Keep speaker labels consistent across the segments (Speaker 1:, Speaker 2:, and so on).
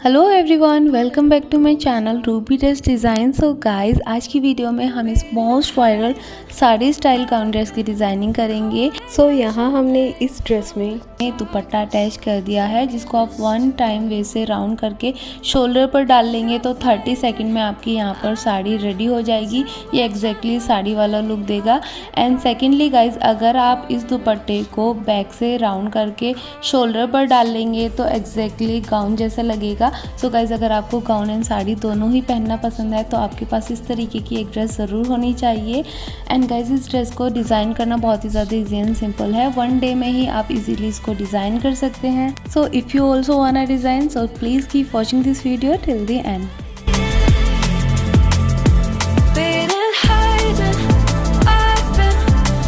Speaker 1: Hello everyone, welcome back to my channel Ruby dress design. So guys, आज की video में हम इस most viral sari style gown dress की डिज़ाइनिंग करेंगे। सो यहाँ हमने इस ड्रेस में दुपट्टा अटैच कर दिया है, जिसको आप वन टाइम वे से राउंड करके शोल्डर पर डाल लेंगे तो 30 सेकंड में आपकी यहाँ पर साड़ी रेडी हो जाएगी। ये एग्जैक्टली साड़ी वाला लुक देगा। एंड सेकेंडली गाइज, अगर आप इस दुपट्टे को बैक से राउंड करके शोल्डर पर डाल लेंगे तो एग्जैक्टली गाउन जैसा लगेगा। सो गाइज, अगर आपको गाउन एंड साड़ी दोनों ही पहनना पसंद है तो आपके पास इस तरीके की एक ड्रेस ज़रूर होनी चाहिए। एंड गाइज, इस ड्रेस को डिज़ाइन करना बहुत ही ज़्यादा ईजी एंड सिंपल है। वन डे में ही आप इजीली इसको डिज़ाइन कर सकते हैं। So if you also want a design, so please keep watching this video till the end.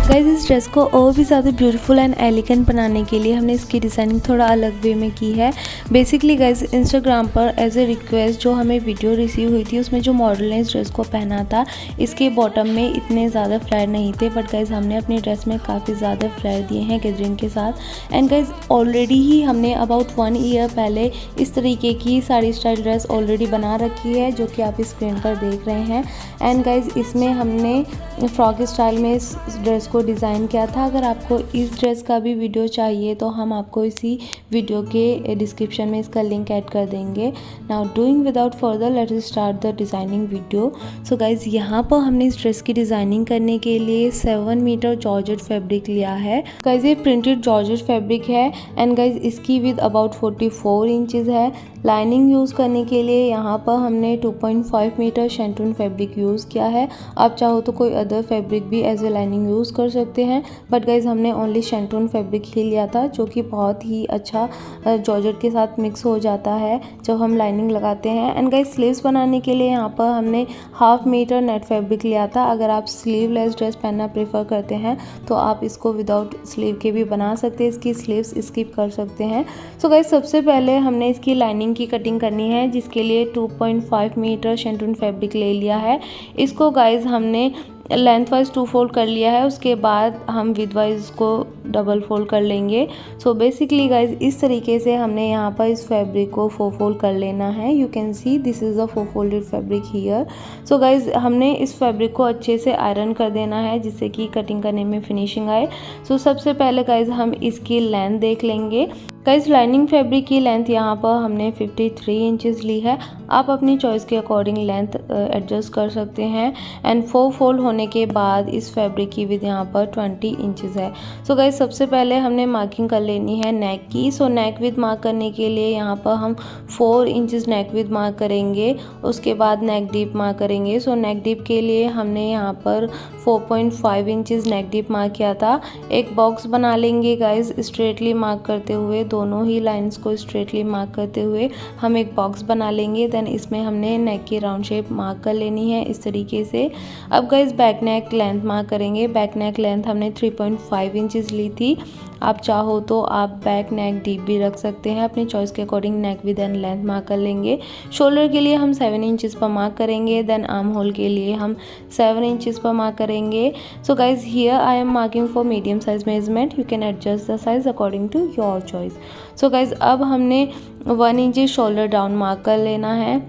Speaker 1: Guys, इस ड्रेस को और भी ज़्यादा ब्यूटीफुल एंड एलिगेंट बनाने के लिए हमने इसकी डिज़ाइनिंग थोड़ा अलग वे में की है। बेसिकली गाइज, इंस्टाग्राम पर एज ए रिक्वेस्ट जो हमें वीडियो रिसीव हुई थी, उसमें जो मॉडल ने इस ड्रेस को पहना था, इसके बॉटम में इतने ज़्यादा फ्लेयर नहीं थे, बट गाइज हमने अपनी ड्रेस में काफ़ी ज़्यादा फ्लेयर दिए हैं गैदरिंग के साथ। एंड गाइज, ऑलरेडी ही हमने अबाउट 1 ईयर पहले इस तरीके की साड़ी स्टाइल ड्रेस ऑलरेडी बना रखी है, जो कि आप स्क्रीन पर देख रहे हैं। एंड गाइज, इसमें हमने फ्रॉक स्टाइल में इस ड्रेस को डिज़ाइन किया था। अगर आपको इस ड्रेस का भी वीडियो चाहिए तो हम आपको इसी वीडियो के डिस्क्रिप्शन में इसका लिंक ऐड कर देंगे। Now doing without further, let us start the designing video. So guys, यहाँ पर हमने इस ड्रेस की डिज़ाइनिंग करने के लिए 7 मीटर जॉर्जेट फैब्रिक लिया है। गाइज, ये प्रिंटेड जॉर्जेट फैब्रिक है। एंड गाइज, इसकी विद अबाउट 44 इंचज़ है। लाइनिंग यूज़ करने के लिए यहाँ पर हमने 2.5 मीटर शेंटून फैब्रिक यूज़ किया है। आप चाहो तो कोई अदर फैब्रिक भी एज ए लाइनिंग यूज़ कर सकते हैं, बट गाइज हमने ओनली शेंटून फैब्रिक ही लिया था, जो कि बहुत ही अच्छा जॉर्जेट के साथ मिक्स हो जाता है जब हम लाइनिंग लगाते हैं। एंड गाइज, स्लीव्स बनाने के लिए यहाँ पर हमने 1/2 मीटर नेट फैब्रिक लिया था। अगर आप स्लीवलेस ड्रेस पहनना प्रेफर करते हैं तो आप इसको विदाउट स्लीव के भी बना सकते हैं, इसकी स्लीव्स स्किप कर सकते हैं। सो गाइज, सबसे पहले हमने इसकी लाइनिंग की कटिंग करनी है, जिसके लिए 2.5 मीटर शेंटून फैब्रिक ले लिया है। इसको गाइज हमने लेंथ वाइज 2 फोल्ड कर लिया है, उसके बाद हम विद वाइज को डबल फोल्ड कर लेंगे। सो बेसिकली गाइज, इस तरीके से हमने यहाँ पर इस फैब्रिक को 4 फोल्ड कर लेना है। You can see this is a 4 folded fabric here. So guys, हमने इस फैब्रिक को अच्छे से आयरन कर देना है, जिससे कि कटिंग करने में फिनिशिंग आए। सो सबसे पहले गाइज हम इसकी लेंथ देख लेंगे। गाइज, लाइनिंग फैब्रिक की लेंथ यहाँ पर हमने 53 इंचज़ ली है। आप अपनी चॉइस के अकॉर्डिंग लेंथ एडजस्ट कर सकते हैं। एंड 4 फोल्ड होने के बाद इस फैब्रिक की विड्थ यहाँ पर 20 इंचज़ है। सो गाइज, सबसे पहले हमने मार्किंग कर लेनी है नेक की। सो नेक विड्थ मार्क करने के लिए यहाँ पर हम 4 इंचज़ नेक विड्थ मार्क करेंगे, उसके बाद नेक डीप मार्क करेंगे। सो नेक डीप के लिए हमने यहाँ पर 4.5 इंचज़ नेक डीप मार्क किया था। एक बॉक्स बना लेंगे गाइज, स्ट्रेटली मार्क करते हुए, दोनों ही लाइंस को स्ट्रेटली मार्क करते हुए हम एक बॉक्स बना लेंगे। देन इसमें हमने नेक की राउंड शेप मार्क कर लेनी है इस तरीके से। अब guys, back neck length mark करेंगे। बैक नेक लेंथ हमने 3.5 इंचज़ ली थी। आप चाहो तो आप बैक नेक डीप भी रख सकते हैं, अपनी चॉइस के according neck with and length mark कर लेंगे। शोल्डर के लिए हम 7 इंचज़ पर मार्क करेंगे। देन आर्म होल के लिए हम 7 इंचज़ पर मार्क करेंगे। So guys, here I am marking for medium size measurement. You can adjust the size according to your choice. So guys, अब हमने 1 इंच शोल्डर डाउन मार्क कर लेना है।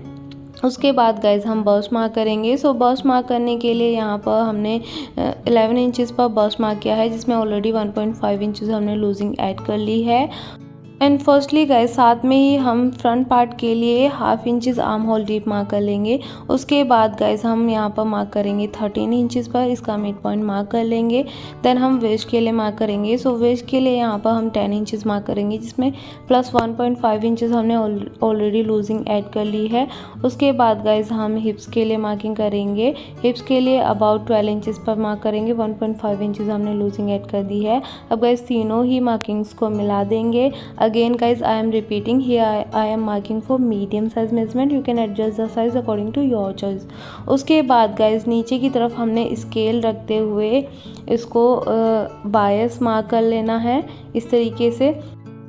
Speaker 1: उसके बाद गाइज हम बस्ट मार्क करेंगे। सो बस्ट मार्क करने के लिए यहाँ पर हमने 11 इंचज़ पर बस्ट मार्क किया है, जिसमें ऑलरेडी 1.5 इंचज़ हमने लूजिंग ऐड कर ली है। एंड फर्स्टली गाइज, साथ में ही हम फ्रंट पार्ट के लिए 1/2 inches arm hole deep mark कर लेंगे। उसके बाद गाइज हम यहाँ पर मार्क करेंगे 13 इंचज़ पर, इसका मिड पॉइंट मार्क कर लेंगे। देन हम वेस्ट के लिए मार्क करेंगे। सो वेस्ट के लिए यहाँ पर हम 10 इंचज़ मार्क करेंगे, जिसमें प्लस 1.5 इंचज़ हमने ऑलरेडी लूजिंग ऐड कर ली है। उसके बाद गाइज हम हिप्स के लिए मार्किंग करेंगे। हिप्स के लिए अबाउट 12 इंचज़ पर मार्क करेंगे। 1.5 इंचज़ हमने लूजिंग ऐड कर दी है। अब गाइज, तीनों ही मार्किंग्स को मिला देंगे। Again guys, I am repeating here, I am marking for medium size measurement. You can adjust the size according to your choice. उसके बाद guys, नीचे की तरफ हमने स्केल रखते हुए इसको बायस मार्क कर लेना है इस तरीके से।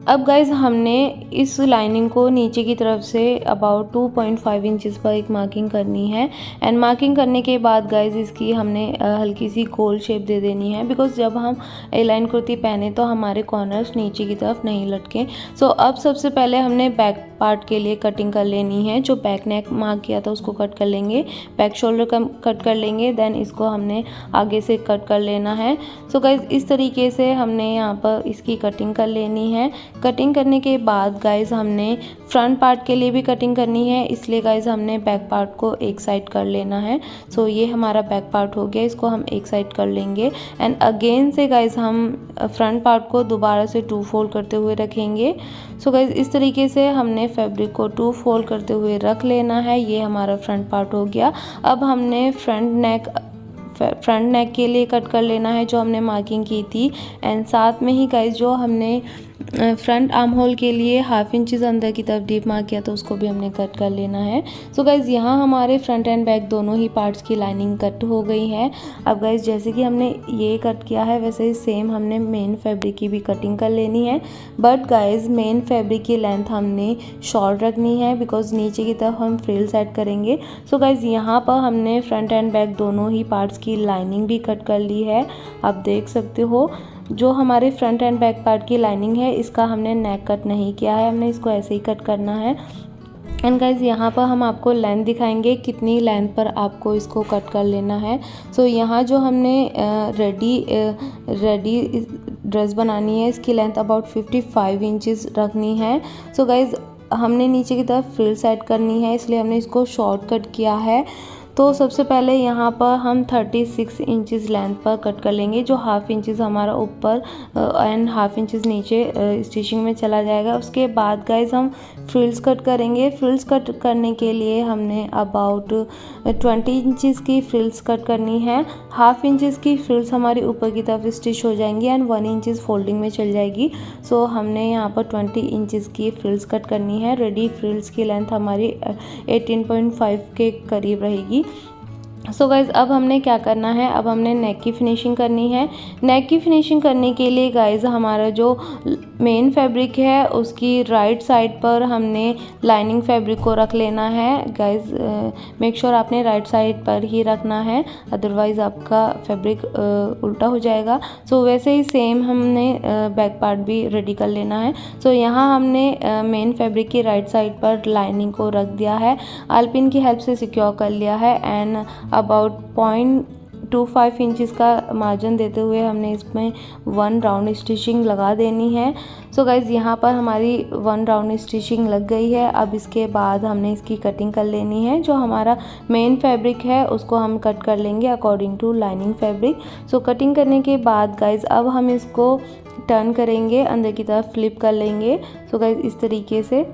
Speaker 1: अब गाइज, हमने इस लाइनिंग को नीचे की तरफ से अबाउट 2.5 इंचज़ पर एक मार्किंग करनी है। एंड मार्किंग करने के बाद गाइज, इसकी हमने हल्की सी गोल शेप दे देनी है, बिकॉज जब हम ए लाइन कुर्ती पहने तो हमारे कॉर्नर्स नीचे की तरफ नहीं लटके। सो अब सबसे पहले हमने बैक पार्ट के लिए कटिंग कर लेनी है। जो बैक नेक मार्क किया था उसको कट कर लेंगे, बैक शोल्डर का कट कर लेंगे, देन इसको हमने आगे से कट कर लेना है। सो गाइज इस तरीके से हमने यहाँ पर इसकी कटिंग कर लेनी है। कटिंग करने के बाद गाइज हमने फ्रंट पार्ट के लिए भी कटिंग करनी है, इसलिए गाइज हमने बैक पार्ट को एक साइड कर लेना है। सो ये हमारा बैक पार्ट हो गया, इसको हम एक साइड कर लेंगे एंड अगेन से गाइज हम फ्रंट पार्ट को दोबारा से 2 फोल्ड करते हुए रखेंगे। सो गाइज इस तरीके से हमने फैब्रिक को 2 फोल्ड करते हुए रख लेना है। ये हमारा फ्रंट पार्ट हो गया। अब हमने फ्रंट नेक के लिए कट कर लेना है जो हमने मार्किंग की थी एंड साथ में ही गाइज जो हमने फ्रंट आर्म होल के लिए 1/2 इंचेस अंदर की तरफ डीप मार्क किया था उसको भी हमने कट कर लेना है। सो गाइज यहाँ हमारे फ्रंट एंड बैक दोनों ही पार्ट्स की लाइनिंग कट हो गई है। अब गाइज जैसे कि हमने ये कट किया है वैसे ही सेम हमने मेन फैब्रिक की भी कटिंग कर लेनी है, बट गाइज मेन फैब्रिक की लेंथ हमने शॉर्ट रखनी है बिकॉज नीचे की तरफ हम फ्रिल्स ऐड करेंगे। सो गाइज यहाँ पर हमने फ्रंट एंड बैक दोनों ही पार्ट्स की लाइनिंग भी कट कर ली है। आप देख सकते हो जो हमारे फ्रंट एंड बैक पार्ट की लाइनिंग है इसका हमने नेक कट नहीं किया है, हमने इसको ऐसे ही कट करना है। एंड गाइज यहाँ पर हम आपको लेंथ दिखाएंगे कितनी लेंथ पर आपको इसको कट कर लेना है। सो यहाँ जो हमने रेडी ड्रेस बनानी है इसकी लेंथ अबाउट 55 इंचेस रखनी है। सो गाइज हमने नीचे की तरफ फ्रिल्स ऐड करनी है इसलिए हमने इसको शॉर्ट कट किया है। तो सबसे पहले यहाँ पर हम 36 इंचेस लेंथ पर कट कर लेंगे, जो 1/2 इंचेस हमारा ऊपर एंड 1/2 इंचेस नीचे स्टिचिंग में चला जाएगा। उसके बाद गाइज हम फ्रिल्स कट करेंगे। फ्रिल्स कट करने के लिए हमने अबाउट 20 इंचेस की फ्रिल्स कट करनी है। 1/2 इंचेस की फ्रिल्स हमारी ऊपर की तरफ स्टिच हो जाएंगी एंड 1 इंचेस फोल्डिंग में चल जाएगी। सो हमने यहाँ पर 20 इंचेस की फ्रिल्स कट करनी है। रेडी फ्रिल्स की लेंथ हमारी 18.5 के करीब रहेगी। सो गाइज़ अब हमने क्या करना है, अब हमने नेक की फिनिशिंग करनी है। नेक की फिनिशिंग करने के लिए गाइज़ हमारा जो मेन फैब्रिक है उसकी राइट साइड पर हमने लाइनिंग फैब्रिक को रख लेना है। गाइज़ मेक श्योर आपने राइट साइड पर ही रखना है, अदरवाइज़ आपका फैब्रिक उल्टा हो जाएगा। सो वैसे ही सेम हमने बैक पार्ट भी रेडी कर लेना है। सो यहाँ हमने मेन फैब्रिक की राइट साइड पर लाइनिंग को रख दिया है, आलपिन की हेल्प से सिक्योर कर लिया है एंड अबाउट 0.25 इंचेस का मार्जिन देते हुए हमने इसमें 1 राउंड स्टिचिंग लगा देनी है। सो गाइज़ यहाँ पर हमारी 1 राउंड स्टिचिंग लग गई है। अब इसके बाद हमने इसकी कटिंग कर लेनी है। जो हमारा मेन फैब्रिक है उसको हम कट कर लेंगे according to lining fabric. So cutting करने के बाद गाइज़ अब हम इसको टर्न करेंगे, अंदर की तरफ फ्लिप कर लेंगे। सो गाइज़ इस तरीके से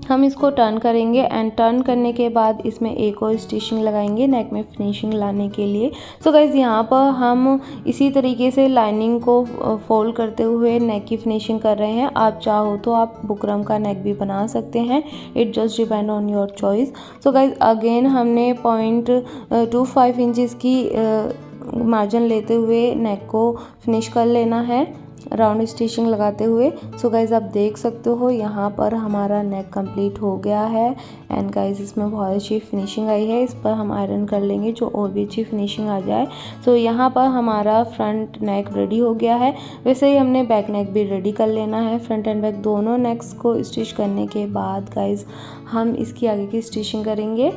Speaker 1: हम इसको टर्न करेंगे एंड टर्न करने के बाद इसमें एक और स्टिचिंग लगाएंगे नेक में फिनिशिंग लाने के लिए। सो गाइज़ यहाँ पर हम इसी तरीके से लाइनिंग को फोल्ड करते हुए नेक की फिनिशिंग कर रहे हैं। आप चाहो तो आप बुकरम का नेक भी बना सकते हैं, it just depend on your choice. So guys again हमने 0.25 इंचेस की मार्जिन लेते हुए नेक को फिनिश कर लेना है राउंड स्टिचिंग लगाते हुए। सो गाइज़ आप देख सकते हो यहाँ पर हमारा नेक कंप्लीट हो गया है एंड गाइज़ इसमें बहुत अच्छी फिनिशिंग आई है। इस पर हम आयरन कर लेंगे जो और भी अच्छी फिनिशिंग आ जाए। सो यहाँ पर हमारा फ्रंट नेक रेडी हो गया है। वैसे ही हमने बैक नेक भी रेडी कर लेना है। फ्रंट एंड बैक दोनों नेक्स को स्टिच करने के बाद गाइज़ हम इसकी आगे की स्टिचिंग करेंगे।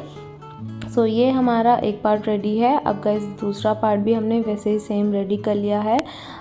Speaker 1: सो ये हमारा एक पार्ट रेडी है। अब गाइज़ दूसरा पार्ट भी हमने वैसे ही सेम रेडी कर लिया है।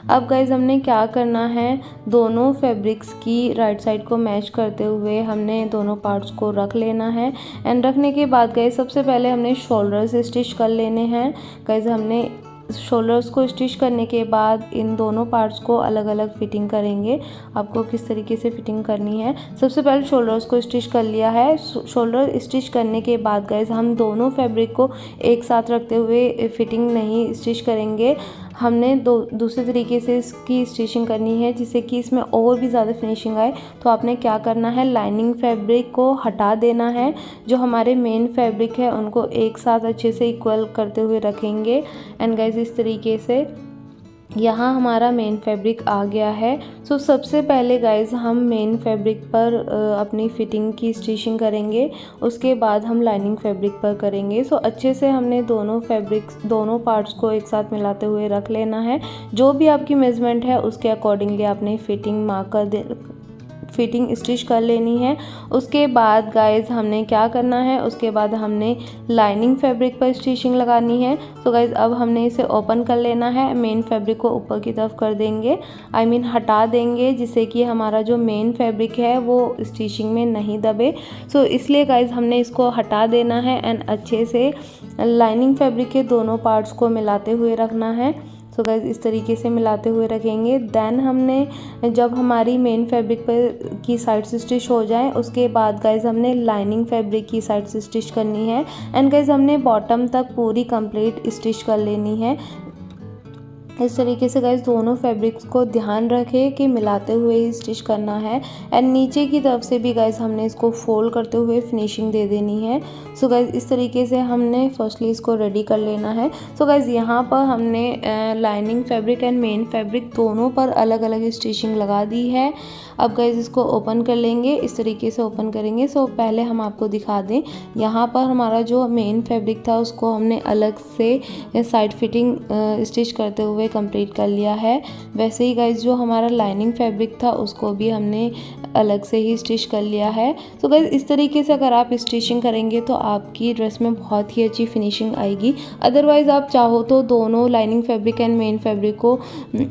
Speaker 1: अब गाइज़ हमने क्या करना है, दोनों फैब्रिक्स की राइट साइड को मैच करते हुए हमने दोनों पार्ट्स को रख लेना है एंड रखने के बाद गाइज़ सबसे पहले हमने शोल्डर से स्टिच कर लेने हैं। गाइज़ हमने शोल्डर्स को स्टिच करने के बाद इन दोनों पार्ट्स को अलग अलग फिटिंग करेंगे। आपको किस तरीके से फिटिंग करनी है, सबसे पहले शोल्डर्स को स्टिच कर लिया है। शोल्डर स्टिच करने के बाद गाइज हम दोनों फैब्रिक को एक साथ रखते हुए फिटिंग नहीं स्टिच करेंगे, हमने दूसरे तरीके से इसकी स्टिचिंग करनी है जिससे कि इसमें और भी ज़्यादा फिनिशिंग आए। तो आपने क्या करना है, लाइनिंग फैब्रिक को हटा देना है, जो हमारे मेन फैब्रिक है उनको एक साथ अच्छे से इक्वल करते हुए रखेंगे एंड गाइज इस तरीके से यहाँ हमारा मेन फैब्रिक आ गया है। सो सबसे पहले गाइज हम मेन फैब्रिक पर अपनी फिटिंग की स्टिचिंग करेंगे, उसके बाद हम लाइनिंग फैब्रिक पर करेंगे। सो अच्छे से हमने दोनों पार्ट्स को एक साथ मिलाते हुए रख लेना है। जो भी आपकी मेजरमेंट है उसके अकॉर्डिंगली आपने फिटिंग मार्क कर फिटिंग स्टिच कर लेनी है। उसके बाद गाइज हमने क्या करना है, उसके बाद हमने लाइनिंग फैब्रिक पर स्टिचिंग लगानी है। तो गाइज अब हमने इसे ओपन कर लेना है, मेन फैब्रिक को ऊपर की तरफ कर देंगे, हटा देंगे, जिससे कि हमारा जो मेन फैब्रिक है वो स्टिचिंग में नहीं दबे। सो इसलिए गाइज हमने इसको हटा देना है एंड अच्छे से लाइनिंग फैब्रिक के दोनों पार्ट्स को मिलाते हुए रखना है। सो गाइज इस तरीके से मिलाते हुए रखेंगे। देन हमने जब हमारी मेन फैब्रिक पर की साइड से स्टिच हो जाए, उसके बाद गाइज हमने लाइनिंग फैब्रिक की साइड से स्टिच करनी है एंड गाइज हमने बॉटम तक पूरी कंप्लीट स्टिच कर लेनी है। इस तरीके से गाइज दोनों फैब्रिक्स को ध्यान रखें कि मिलाते हुए ही स्टिच करना है एंड नीचे की तरफ से भी गाइज हमने इसको फोल्ड करते हुए फिनिशिंग दे देनी है। सो गाइज इस तरीके से हमने फर्स्टली इसको रेडी कर लेना है। सो गाइज यहाँ पर हमने lining fabric and main fabric दोनों पर अलग अलग स्टिचिंग लगा दी है। अब गाइज इसको ओपन कर लेंगे, इस तरीके से ओपन करेंगे। सो पहले हम आपको दिखा दें, यहाँ पर हमारा जो मेन फैब्रिक था उसको हमने अलग से साइड फिटिंग स्टिच करते हुए कंप्लीट कर लिया है। वैसे ही गाइज जो हमारा लाइनिंग फैब्रिक था उसको भी हमने अलग से ही स्टिच कर लिया है। तो गाइज इस तरीके से अगर आप स्टिचिंग करेंगे तो आपकी ड्रेस में बहुत ही अच्छी फिनिशिंग आएगी। अदरवाइज़ आप चाहो तो दोनों lining fabric and main fabric को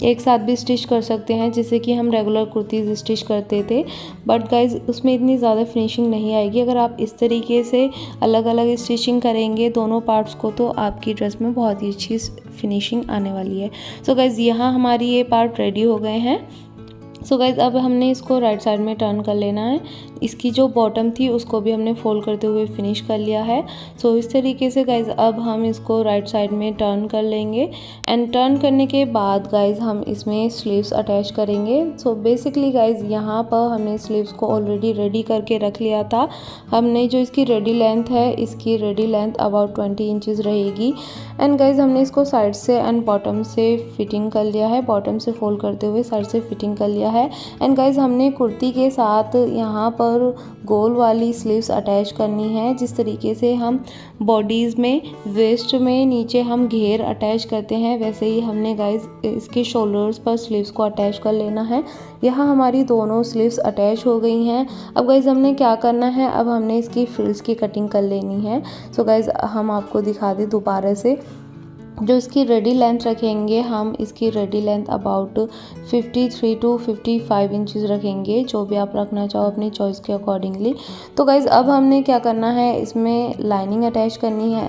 Speaker 1: एक साथ भी स्टिच कर सकते हैं, जैसे कि हम रेगुलर कुर्तीज़ स्टिच करते थे, बट गाइज उसमें इतनी ज़्यादा फिनिशिंग नहीं आएगी। अगर आप इस तरीके से अलग अलग स्टिचिंग करेंगे दोनों पार्ट्स को तो आपकी ड्रेस में बहुत ही अच्छी फिनिशिंग आने वाली है। सो गाइज यहाँ हमारी ये पार्ट रेडी हो गए हैं। सो गाइज अब हमने इसको राइट साइड में टर्न कर लेना है। इसकी जो बॉटम थी उसको भी हमने फोल्ड करते हुए फिनिश कर लिया है। सो इस तरीके से गाइज अब हम इसको राइट साइड में टर्न कर लेंगे एंड टर्न करने के बाद गाइज हम इसमें स्लीव्स अटैच करेंगे। सो बेसिकली गाइज यहाँ पर हमने स्लीव्स को ऑलरेडी रेडी करके रख लिया था। हमने जो इसकी रेडी लेंथ है, इसकी रेडी लेंथ अबाउट 20 इंचज़ रहेगी एंड गाइज हमने इसको साइड से एंड बॉटम से फिटिंग कर लिया है, बॉटम से फोल्ड करते हुए साइड से फिटिंग कर लिया है। एंड गाइज हमने कुर्ती के साथ यहाँ पर गोल वाली स्लीव्स अटैच करनी है, जिस तरीके से हम बॉडीज़ में वेस्ट में नीचे हम घेर अटैच करते हैं, वैसे ही हमने गाइज इसके शोल्डर्स पर स्लीव्स को अटैच कर लेना है। यहाँ हमारी दोनों स्लीव्स अटैच हो गई हैं। अब गाइज हमने क्या करना है, अब हमने इसकी फ्रिल्स की कटिंग कर लेनी है। सो गाइज हम आपको दिखा दें दोबारा से, जो इसकी रेडी लेंथ रखेंगे हम इसकी ready length about 53 to 55 inches रखेंगे, जो भी आप रखना चाहो अपनी चॉइस के अकॉर्डिंगली। तो गाइज़ अब हमने क्या करना है, इसमें लाइनिंग अटैच करनी है,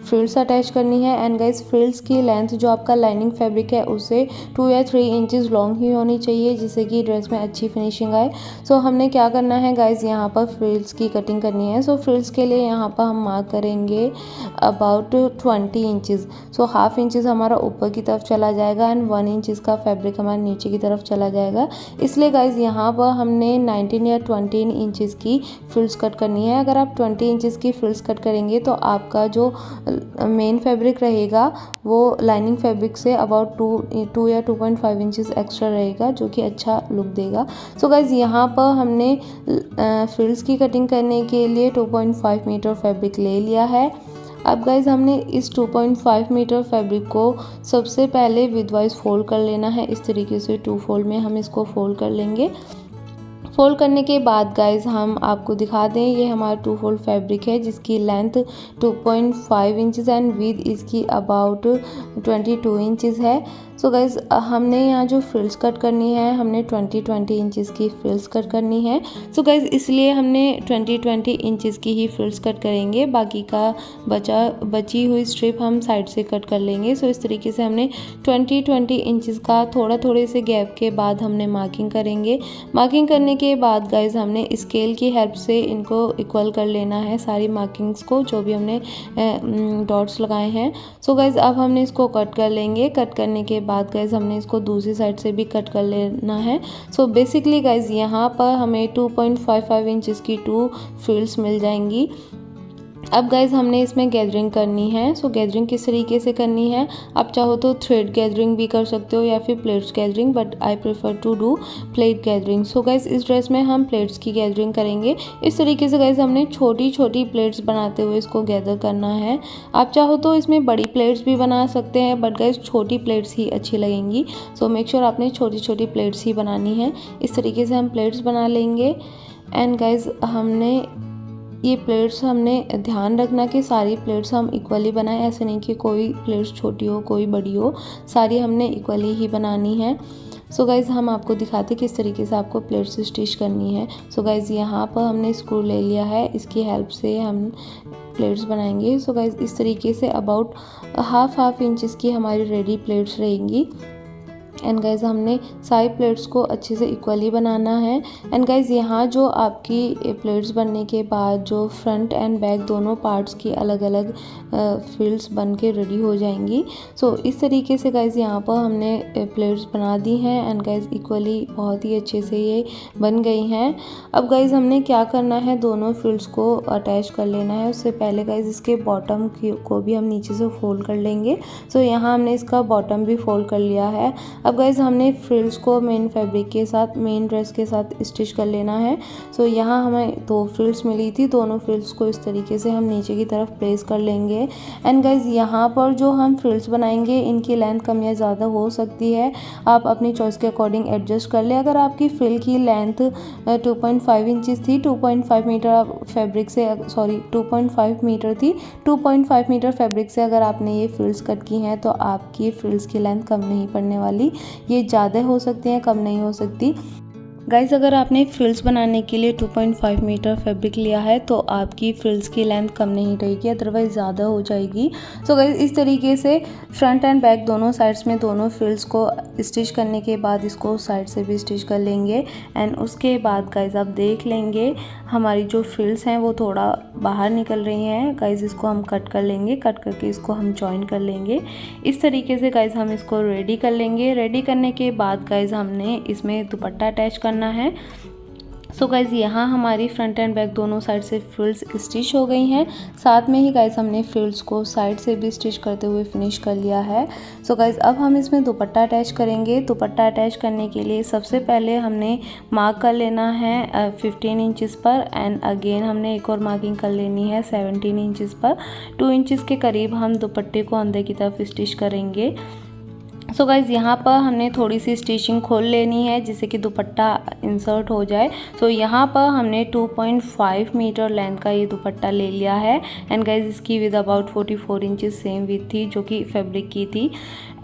Speaker 1: फ्रिल्स अटैच करनी है एंड गाइज़ फ्रिल्स की लेंथ जो आपका लाइनिंग फैब्रिक है उससे 2 या 3 इंचज़ लॉन्ग ही होनी चाहिए, जिससे कि ड्रेस में अच्छी फिनिशिंग आए। सो हमने क्या करना है गाइज़, यहाँ पर फ्रिल्स की कटिंग करनी है। सो फ्रिल्स के लिए यहाँ पर हम मार्क करेंगे about 20 inches. So half inches हमारा ऊपर की तरफ चला जाएगा एंड 1 इंच का फैब्रिक हमारे नीचे की तरफ चला जाएगा। इसलिए गाइज यहाँ पर हमने 19 या 20 इंचज़ की फ्रिल्स कट करनी है। अगर आप 20 इंचज़ की फ्रिल्स कट करेंगे तो आपका जो मेन फैब्रिक रहेगा वो लाइनिंग फैब्रिक से अबाउट 2 या 2.5 इंचज़ एक्स्ट्रा रहेगा, जो कि अच्छा लुक देगा। सो गाइज यहाँ पर हमने फ्रिल्स की कटिंग करने के लिए 2.5 मीटर फैब्रिक ले लिया है। अब गाइज हमने इस 2.5 मीटर फैब्रिक को सबसे पहले विदवाइज फोल्ड कर लेना है। इस तरीके से 2 फोल्ड में हम इसको फोल्ड कर लेंगे। फोल्ड करने के बाद गाइज हम आपको दिखा दें, ये हमारा 2 फोल्ड फैब्रिक है जिसकी लेंथ 2.5 इंचज़ एंड विथ इसकी अबाउट 22 इंचज़ है। सो गाइज हमने यहाँ जो फ्रिल्स कट करनी है हमने 20 इंचज़ की फ्रिल्स कट करनी है। सो गाइज इसलिए हमने 20 इंचज़ की ही फ्रिल्स कट करेंगे, बाकी का बची हुई स्ट्रिप हम साइड से कट कर लेंगे। सो इस तरीके से हमने 20 इंचज़ का थोड़े से गैप के बाद हमने मार्किंग करेंगे। मार्किंग करने के बाद गाइज हमने स्केल की हेल्प से इनको इक्वल कर लेना है, सारी मार्किंग्स को जो भी हमने डॉट्स लगाए हैं। सो गाइज अब हमने इसको कट कर लेंगे। कट करने के बाद गाइज हमने इसको दूसरी साइड से भी कट कर लेना है। सो बेसिकली गाइज यहाँ पर हमें 2.55 इंचज़ की 2 फ्रिल्स मिल जाएंगी। अब गाइज़ हमने इसमें गैदरिंग करनी है। सो गैदरिंग किस तरीके से करनी है, आप चाहो तो थ्रेड गैदरिंग भी कर सकते हो या फिर plates gathering, but I prefer to do plate gathering. So guys इस ड्रेस में हम प्लेट्स की गैदरिंग करेंगे। इस तरीके से गाइज़ हमने छोटी छोटी प्लेट्स बनाते हुए इसको गैदर करना है। आप चाहो तो इसमें बड़ी प्लेट्स भी बना सकते हैं, बट गाइज़ छोटी प्लेट्स ही अच्छी लगेंगी। सो मेक श्योर आपने छोटी छोटी प्लेट्स ही बनानी है। इस तरीके से हम प्लेट्स बना लेंगे। एंड गाइज़ ये प्लेट्स हमने ध्यान रखना कि सारी प्लेट्स हम इक्वली बनाएं, ऐसे नहीं कि कोई प्लेट्स छोटी हो कोई बड़ी हो, सारी हमने इक्वली ही बनानी है। सो गाइज़ हम आपको दिखाते किस तरीके से आपको प्लेट्स स्टिच करनी है। सो गाइज़ यहाँ पर हमने स्क्रू ले लिया है, इसकी हेल्प से हम प्लेट्स बनाएंगे। सो गाइज़ इस तरीके से अबाउट हाफ इंचेस की हमारी रेडी प्लेट्स रहेंगी। एंड गाइज़ हमने सारी प्लेट्स को अच्छे से इक्वली बनाना है। एंड गाइज़ यहाँ जो आपकी प्लेट्स बनने के बाद जो फ्रंट एंड बैक दोनों पार्ट्स की अलग अलग फील्ड्स बन के रेडी हो जाएंगी। सो इस तरीके से गाइज़ यहाँ पर हमने प्लेट्स बना दी हैं। एंड गाइज़ इक्वली बहुत ही अच्छे से ये बन गई हैं। अब गाइज़ हमने क्या करना है, दोनों फील्ड्स को अटैच कर लेना है। उससे पहले गाइज़ इसके बॉटम को भी हम नीचे से फोल्ड कर लेंगे। सो यहाँ हमने इसका बॉटम भी फोल्ड कर लिया है। अब गाइज़ हमने फ्रिल्स को मेन फैब्रिक के साथ, मेन ड्रेस के साथ स्टिच कर लेना है। सो यहाँ हमें 2 फ्रिल्स मिली थी, दोनों फ्रिल्स को इस तरीके से हम नीचे की तरफ प्लेस कर लेंगे। एंड गाइज़ यहाँ पर जो हम फ्रिल्स बनाएंगे इनकी लेंथ कम या ज़्यादा हो सकती है, आप अपनी चॉइस के अकॉर्डिंग एडजस्ट कर ले। अगर आपकी फ्रिल की लेंथ 2.5 इंचज़ थी, 2.5 मीटर फैब्रिक से 2.5 मीटर थी, 2.5 मीटर फैब्रिक से अगर आपने ये फ्रिल्स कट की हैं तो आपकी फ्रिल्स की लेंथ कम नहीं पड़ने वाली, ये ज़्यादा हो सकती हैं, कम नहीं हो सकती। गाइज़ अगर आपने फ्रिल्स बनाने के लिए 2.5 मीटर फैब्रिक लिया है तो आपकी फ्रिल्स की लेंथ कम नहीं रहेगी, अदरवाइज़ ज़्यादा हो जाएगी। सो गाइज़ इस तरीके से फ्रंट एंड बैक दोनों साइड्स में दोनों फ्रिल्स को स्टिच करने के बाद इसको साइड से भी स्टिच कर लेंगे। एंड उसके बाद गाइज़ आप देख लेंगे हमारी जो फ्रिल्स हैं वो थोड़ा बाहर निकल रही हैं। गाइज़ इसको हम कट कर लेंगे, कट करके इसको हम जॉइन कर लेंगे। इस तरीके से गाइज़ हम इसको रेडी कर लेंगे। रेडी करने के बाद गाइज़ हमने इसमें दुपट्टा अटैच करना है। सो गाइज़ यहाँ हमारी फ्रंट एंड बैक दोनों साइड से फ्रिल्स स्टिच हो गई हैं। साथ में ही गाइज़ हमने फ्रिल्स को साइड से भी स्टिच करते हुए फिनिश कर लिया है। सो गाइज़ अब हम इसमें दुपट्टा अटैच करेंगे। दुपट्टा अटैच करने के लिए सबसे पहले हमने मार्क कर लेना है 15 इंचज़ पर। एंड अगेन हमने एक और मार्किंग कर लेनी है 17 इंचज़ पर। 2 इंचज़ के करीब हम दुपट्टे को अंदर की तरफ स्टिच करेंगे। सो गाइज़ यहाँ पर हमने थोड़ी सी स्टिचिंग खोल लेनी है जिससे कि दुपट्टा इंसर्ट हो जाए। सो यहाँ पर हमने 2.5 मीटर लेंथ का ये दुपट्टा ले लिया है। एंड गाइज़ इसकी with about 44 inches same with थी जो कि फैब्रिक की थी।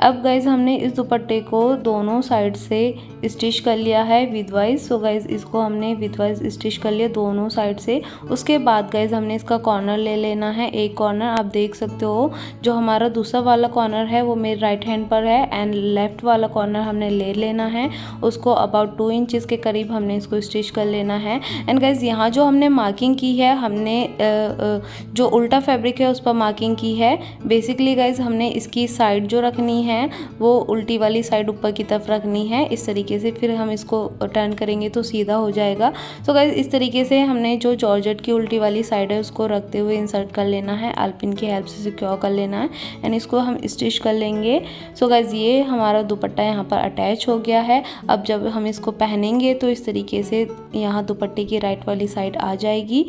Speaker 1: अब गाइज़ हमने इस दुपट्टे को दोनों साइड से स्टिच कर लिया है विदवाइज। सो गाइज़ इसको हमने विदवाइज स्टिच कर लिया दोनों साइड से। उसके बाद गाइज़ हमने इसका कॉर्नर ले लेना है। एक कॉर्नर आप देख सकते हो, जो हमारा दूसरा वाला कॉर्नर है वो मेरे राइट हैंड पर है। एंड लेफ़्ट वाला कॉर्नर हमने ले लेना है, उसको अबाउट 2 इंचज़ के करीब हमने इसको स्टिच कर लेना है। एंड गाइज़ यहाँ जो हमने मार्किंग की है, हमने जो उल्टा फैब्रिक है उस पर मार्किंग की है। बेसिकली गाइज़ हमने इसकी साइड जो रखनी है वो उल्टी वाली साइड ऊपर की तरफ रखनी है। इस तरीके से फिर हम इसको टर्न करेंगे तो सीधा हो जाएगा। सो गाइज़ इस तरीके से हमने जो जॉर्जेट की उल्टी वाली साइड है उसको रखते हुए इंसर्ट कर लेना है, आलपिन की हेल्प से सिक्योर कर लेना है। एंड इसको हम स्टिच कर लेंगे। सो गाइज़ ये हमारा दुपट्टा यहाँ पर अटैच हो गया है। अब जब हम इसको पहनेंगे तो इस तरीके से यहाँ दुपट्टे की राइट वाली साइड आ जाएगी।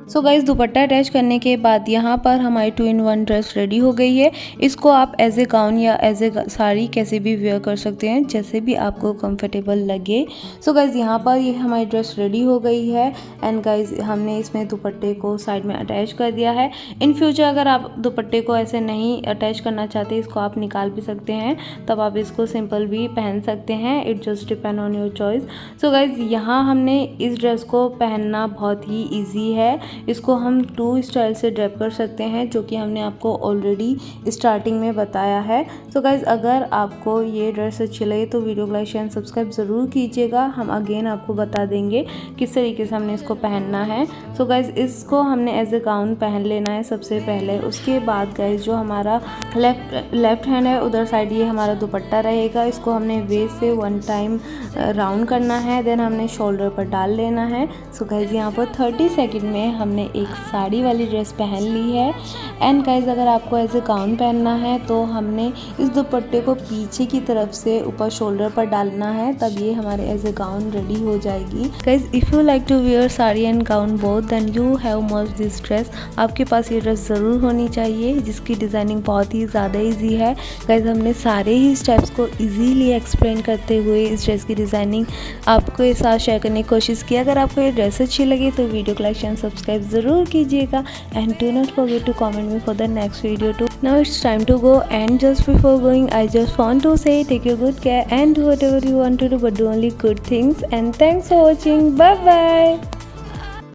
Speaker 1: सो गाइज़ दुपट्टा अटैच करने के बाद यहाँ पर हमारी 2-in-1 ड्रेस रेडी हो गई है। इसको आप एज ए गाउन या एज ए साड़ी कैसे भी वेयर कर सकते हैं, जैसे भी आपको कंफर्टेबल लगे। सो गाइज़ यहाँ पर ये हमारी ड्रेस रेडी हो गई है। एंड गाइज़ हमने इसमें दुपट्टे को साइड में अटैच कर दिया है। इन फ्यूचर अगर आप दुपट्टे को ऐसे नहीं अटैच करना चाहते, इसको आप निकाल भी सकते हैं, तब आप इसको सिंपल भी पहन सकते हैं। It just depend on your choice. So guys यहाँ हमने इस ड्रेस को पहनना बहुत ही ईजी है। इसको हम 2 स्टाइल से ड्रेप कर सकते हैं, जो कि हमने आपको ऑलरेडी स्टार्टिंग में बताया है। सो गाइज़ अगर आपको ये ड्रेस अच्छी लगे तो वीडियो को लाइक शेयर सब्सक्राइब ज़रूर कीजिएगा। हम अगेन आपको बता देंगे किस तरीके से हमने इसको पहनना है। सो गाइज़ इसको हमने एज ए गाउन पहन लेना है सबसे पहले। उसके बाद गाइज़ जो हमारा लेफ्ट हैंड है उधर साइड ये हमारा दुपट्टा रहेगा। इसको हमने वेस्ट से 1 टाइम राउंड करना है, देन हमने शोल्डर पर डाल लेना है। सो गाइज़ यहाँ पर 30 सेकेंड में हम हमने एक साड़ी वाली ड्रेस पहन ली है। एंड गाइज अगर आपको ऐसे गाउन पहनना है तो हमने इस दुपट्टे को पीछे की तरफ से ऊपर शोल्डर पर डालना है, तब ये हमारे एज ए गाउन रेडी हो जाएगी। Guys if you like to wear sari and gown both then you have must this dress. आपके पास ये ड्रेस ज़रूर होनी चाहिए, जिसकी डिज़ाइनिंग बहुत ही ज़्यादा ईजी है। गाइज हमने सारे ही स्टेप्स को ईजीली एक्सप्लेन करते हुए इस ड्रेस की डिज़ाइनिंग आपके साथ शेयर करने की कोशिश की। अगर आपको ये ड्रेस अच्छी लगी तो वीडियो को लाइक एंड सब्सक्राइब ज़रूर कीजिएगा and do not forget to comment me for the next video too. Now it's time to go and just before going I just want to say take your good care and do whatever you want to do, but do only good things, and thanks for watching. Bye bye.